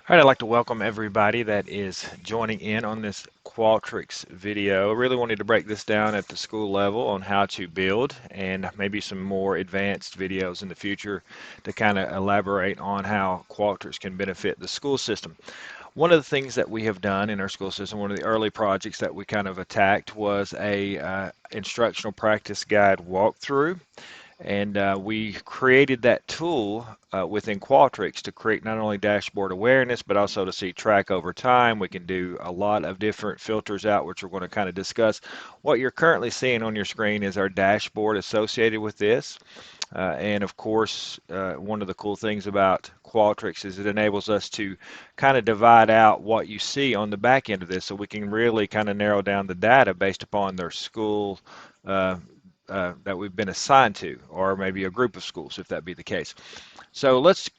All right, I'd like to welcome everybody that is joining in on this Qualtrics video. I really wanted to break this down at the school level on how to build and maybe some more advanced videos in the future to kind of elaborate on how Qualtrics can benefit the school system. One of the things that we have done in our school system, one of the early projects that we kind of attacked was a instructional practice guide walkthrough. And we created that tool within Qualtrics to create not only dashboard awareness, but also to see track over time. We can do a lot of different filters out, which we're going to kind of discuss. What you're currently seeing on your screen is our dashboard associated with this. And of course, one of the cool things about Qualtrics is it enables us to kind of divide out what you see on the back end of this so we can really kind of narrow down the data based upon their school uh, that we've been assigned to, or maybe a group of schools, if that be the case. So let's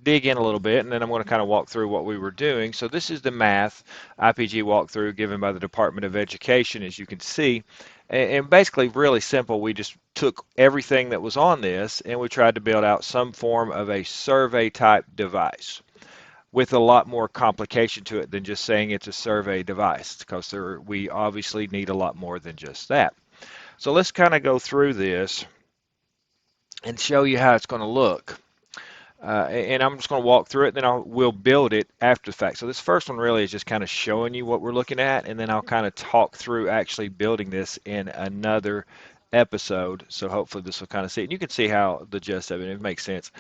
dig in a little bit, and then I'm going to kind of walk through what we were doing. So this is the math IPG walkthrough given by the Department of Education, as you can see. And basically, really simple. We just took everything that was on this and we tried to build out some form of a survey type device with a lot more complication to it than just saying it's a survey device, because we obviously need a lot more than just that. So let's kind of go through this and show you how it's going to look. And I'm just going to walk through it, then we'll build it after the fact. So this first one really is just kind of showing you what we're looking at, and then I'll kind of talk through actually building this in another episode. So hopefully this will kind of see it. And you can see how the gist of it makes sense.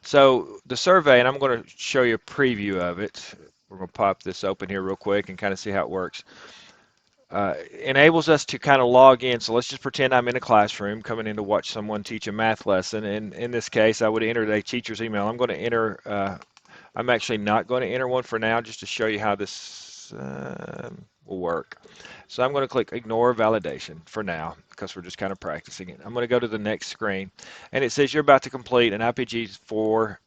So the survey, and I'm going to show you a preview of it. We're going to pop this open here real quick and kind of see how it works. Enables us to kind of log in. So let's just pretend I'm in a classroom coming in to watch someone teach a math lesson. And in this case, I would enter a teacher's email. I'm going to enter, I'm actually not going to enter one for now just to show you how this will work. So I'm going to click ignore validation for now because we're just kind of practicing it. I'm going to go to the next screen and it says you're about to complete an IPG 4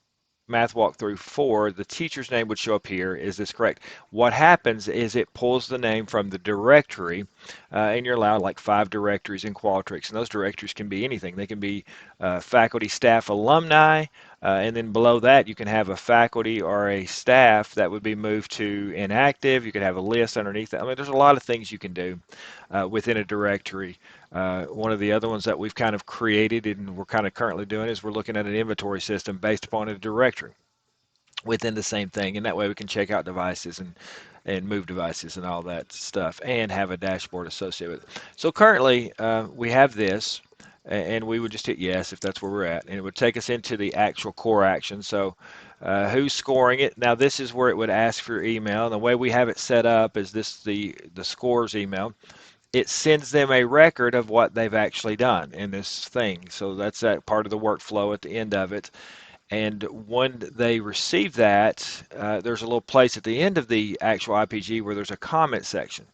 math walkthrough 4, the teacher's name would show up here. Is this correct? What happens is it pulls the name from the directory, and you're allowed like 5 directories in Qualtrics, and those directories can be anything. They can be faculty, staff, alumni, and then below that you can have a faculty or a staff that would be moved to inactive. You could have a list underneath that. I mean, there's a lot of things you can do within a directory. One of the other ones that we've kind of created and we're kind of currently doing is we're looking at an inventory system based upon a directory within the same thing, and that way we can check out devices and move devices and all that stuff and have a dashboard associated with it. So currently we have this, and we would just hit yes if that's where we're at, and it would take us into the actual core action. So who's scoring it? Now this is where it would ask for your email, and the way we have it set up is this the scores email. It sends them a record of what they've actually done in this thing. So that's that part of the workflow at the end of it. And when they receive that, there's a little place at the end of the actual IPG where there's a comment section.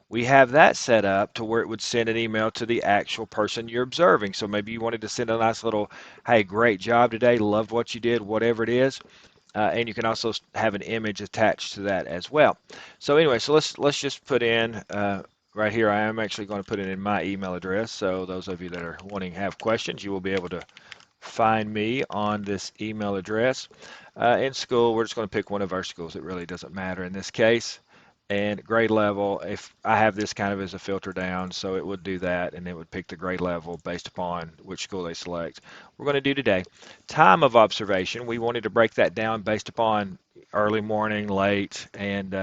We have that set up to where it would send an email to the actual person you're observing. So maybe you wanted to send a nice little, hey, great job today, loved what you did, whatever it is. And you can also have an image attached to that as well. So anyway, so let's just put in right here. I am actually going to put it in my email address. So those of you that are wanting to have questions, you will be able to find me on this email address. In school, we're just going to pick one of our schools. It really doesn't matter in this case. And grade level, if I have this kind of as a filter down, so it would do that, and it would pick the grade level based upon which school they select. We're going to do today. Time of observation, we wanted to break that down based upon early morning, late, and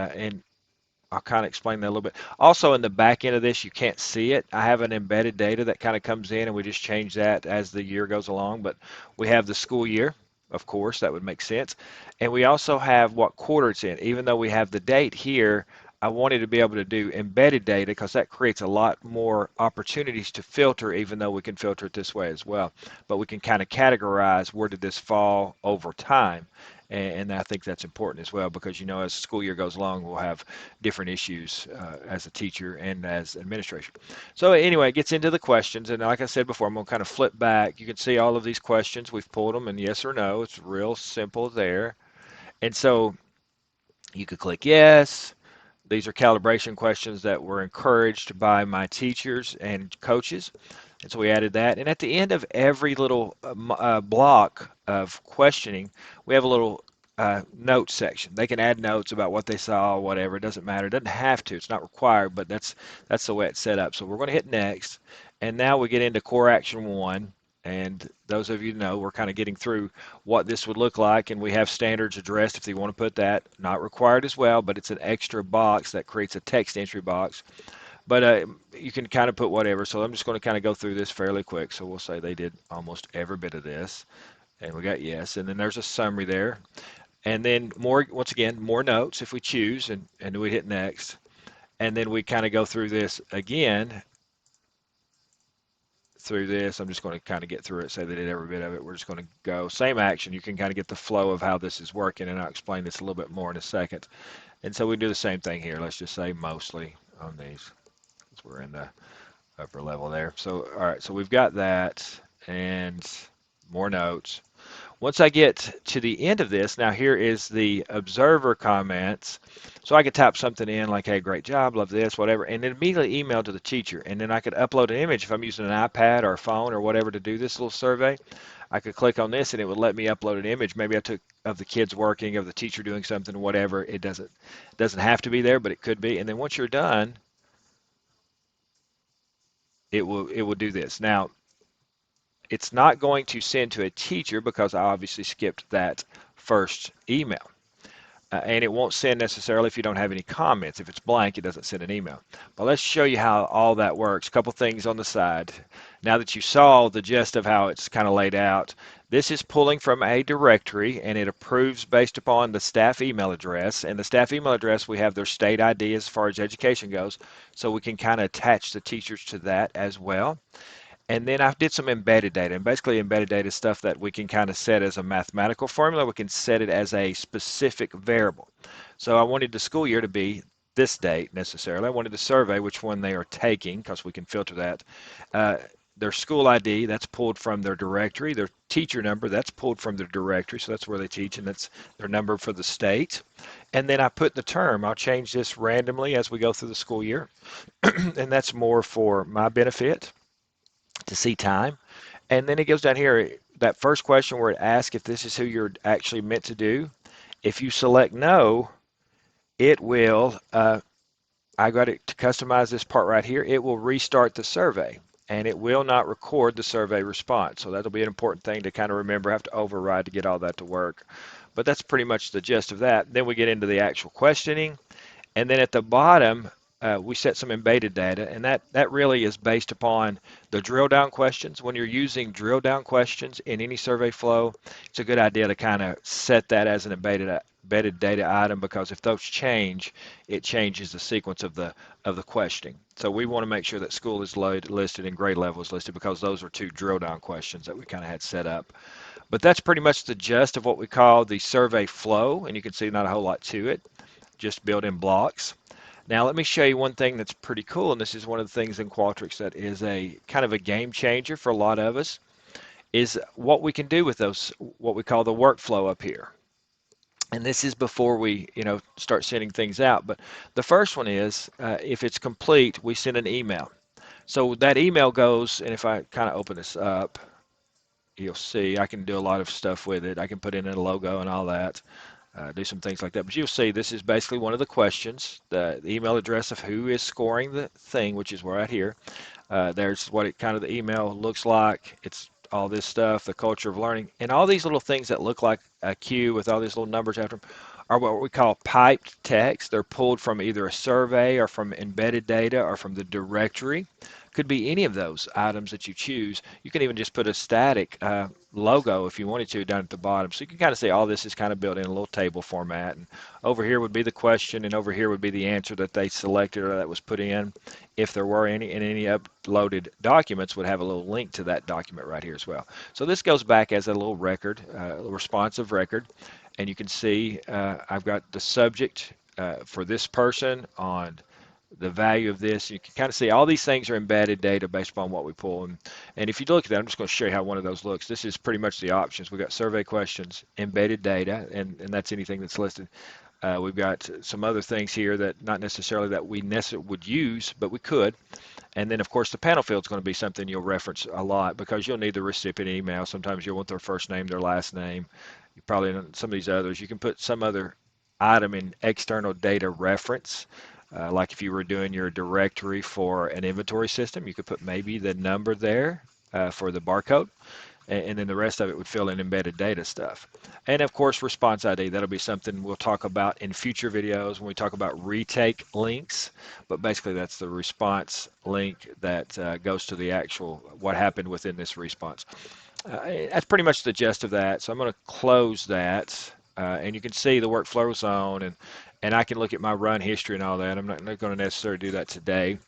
I'll kind of explain that a little bit. Also, in the back end of this, you can't see it. I have an embedded data that kind of comes in, and we just change that as the year goes along. But we have the school year, of course, that would make sense. And we also have what quarter it's in. Even though we have the date here, I wanted to be able to do embedded data because that creates a lot more opportunities to filter, even though we can filter it this way as well. But we can kind of categorize where did this fall over time. And I think that's important as well because, you know, as the school year goes along, we'll have different issues as a teacher and as administration. So anyway, it gets into the questions. And like I said before, I'm going to kind of flip back. You can see all of these questions. We've pulled them and yes or no. It's real simple there. And so you could click yes. These are calibration questions that were encouraged by my teachers and coaches. And so we added that. And at the end of every little block of questioning, we have a little notes section. They can add notes about what they saw, whatever. It doesn't matter. It doesn't have to. It's not required, but that's the way it's set up. So we're going to hit next, and now we get into core action one. And those of you know, we're kind of getting through what this would look like, and we have standards addressed if you want to put that. Not required as well, but it's an extra box that creates a text entry box. But you can kind of put whatever. So I'm just going to kind of go through this fairly quick. So we'll say they did almost every bit of this, and we got yes. And then there's a summary there. And then more, once again, more notes if we choose, and we hit next. And then we kind of go through this again, through this. I'm just going to kind of get through it, say they did every bit of it. We're just going to go same action. You can kind of get the flow of how this is working, and I'll explain this a little bit more in a second. And so we do the same thing here. Let's just say mostly on these, because we're in the upper level there. So, all right, so we've got that, and more notes. Once I get to the end of this, now here is the observer comments. So I could type something in like, hey, great job, love this, whatever, and then immediately email to the teacher. And then I could upload an image if I'm using an iPad or a phone or whatever to do this little survey. I could click on this and it would let me upload an image. Maybe I took of the kids working, of the teacher doing something, whatever. It doesn't have to be there, but it could be. And then once you're done, it will do this. Now, it's not going to send to a teacher because I obviously skipped that first email. And it won't send necessarily if you don't have any comments. If it's blank, it doesn't send an email. But let's show you how all that works. A couple things on the side. Now that you saw the gist of how it's kind of laid out, this is pulling from a directory and it approves based upon the staff email address. And the staff email address, we have their state ID as far as education goes. So we can kind of attach the teachers to that as well. And then I did some embedded data. And basically, embedded data is stuff that we can kind of set as a mathematical formula. We can set it as a specific variable. So I wanted the school year to be this date necessarily. I wanted the survey, which one they are taking, because we can filter that. Uh, their school ID, that's pulled from their directory. Their teacher number, that's pulled from their directory. So that's where they teach, and that's their number for the state. And then I put the term. I'll change this randomly as we go through the school year. And that's more for my benefit to see time. And then it goes down here, that first question where it asks if this is who you're actually meant to do. If you select no, it will, I got it to customize this part right here, it will restart the survey and it will not record the survey response. So that'll be an important thing to kind of remember. I have to override to get all that to work. But that's pretty much the gist of that. Then we get into the actual questioning. And then at the bottom, we set some embedded data, and that really is based upon the drill down questions. When you're using drill down questions in any survey flow, it's a good idea to kind of set that as an embedded data item, because if those change, it changes the sequence of the questioning. So we want to make sure that school is listed and grade level is listed, because those are two drill down questions that we kind of had set up. But that's pretty much the gist of what we call the survey flow, and you can see not a whole lot to it, just built-in blocks. Now let me show you one thing that's pretty cool, and this is one of the things in Qualtrics that is a kind of a game changer for a lot of us, is what we can do with those, what we call the workflow up here. And this is before we, start sending things out. But the first one is, if it's complete, we send an email. So that email goes, and if I kind of open this up, you'll see I can do a lot of stuff with it. I can put in a logo and all that. Do some things like that. But you'll see this is basically one of the questions, the email address of who is scoring the thing, which is right here. There's what it kind of the email looks like. It's all this stuff, the culture of learning, and all these little things that look like a queue with all these little numbers after them are what we call piped text. They're pulled from either a survey or from embedded data or from the directory. Could be any of those items that you choose. You can even just put a static logo if you wanted to down at the bottom. So you can kind of see all this is kind of built in a little table format. And over here would be the question, and over here would be the answer that they selected or that was put in. If there were any, and any uploaded documents would have a little link to that document right here as well. So this goes back as a little record, a responsive record. And you can see I've got the subject for this person on the value of this. You can kind of see all these things are embedded data based upon what we pull. And if you look at that, I'm just going to show you how one of those looks. This is pretty much the options. We've got survey questions, embedded data, and that's anything that's listed. We've got some other things here that not necessarily that we would use, but we could. And then, of course, the panel field is going to be something you'll reference a lot because you'll need the recipient email. Sometimes you'll want their first name, their last name, You probably know some of these others. You can put some other item in external data reference. Like if you were doing your directory for an inventory system, you could put maybe the number there for the barcode, and then the rest of it would fill in embedded data stuff. And of course, response ID. That'll be something we'll talk about in future videos when we talk about retake links. But basically, that's the response link that goes to the actual what happened within this response. That's pretty much the gist of that. So I'm going to close that, and you can see the workflow zone, and I can look at my run history and all that. I'm not going to necessarily do that today.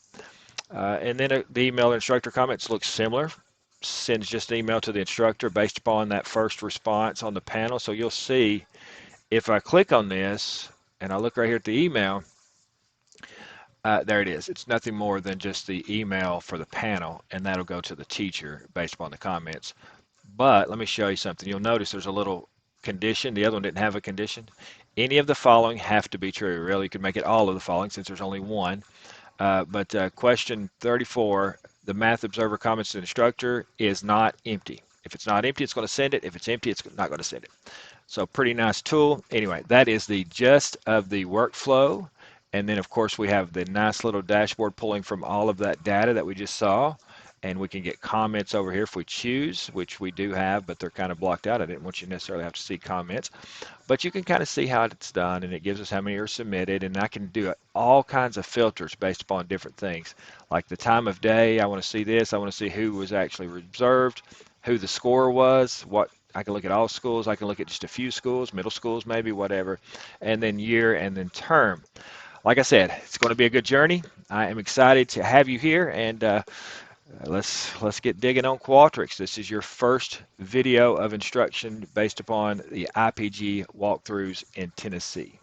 And then the email instructor comments looks similar. Sends just an email to the instructor based upon that first response on the panel. So you'll see if I click on this and I look right here at the email, there it is. It's nothing more than just the email for the panel, and that'll go to the teacher based upon the comments. But let me show you something. You'll notice there's a little condition. The other one didn't have a condition. Any of the following have to be true. Really, you could make it all of the following since there's only one. But question 34, the math observer comments to the instructor is not empty. If it's not empty, it's going to send it. If it's empty, it's not going to send it. So pretty nice tool. Anyway, that is the gist of the workflow. And then, of course, we have the nice little dashboard pulling from all of that data that we just saw. And we can get comments over here if we choose, which we do have, but they're kind of blocked out. I didn't want you to necessarily have to see comments. But you can kind of see how it's done, and it gives us how many are submitted. And I can do all kinds of filters based upon different things, like the time of day. I want to see this. I want to see who was actually observed, who the score was, what. I can look at all schools. I can look at just a few schools, middle schools maybe, whatever, and then year and then term. Like I said, it's going to be a good journey. I am excited to have you here, and let's get digging on Qualtrics. This is your first video of instruction based upon the IPG walkthroughs in Tennessee.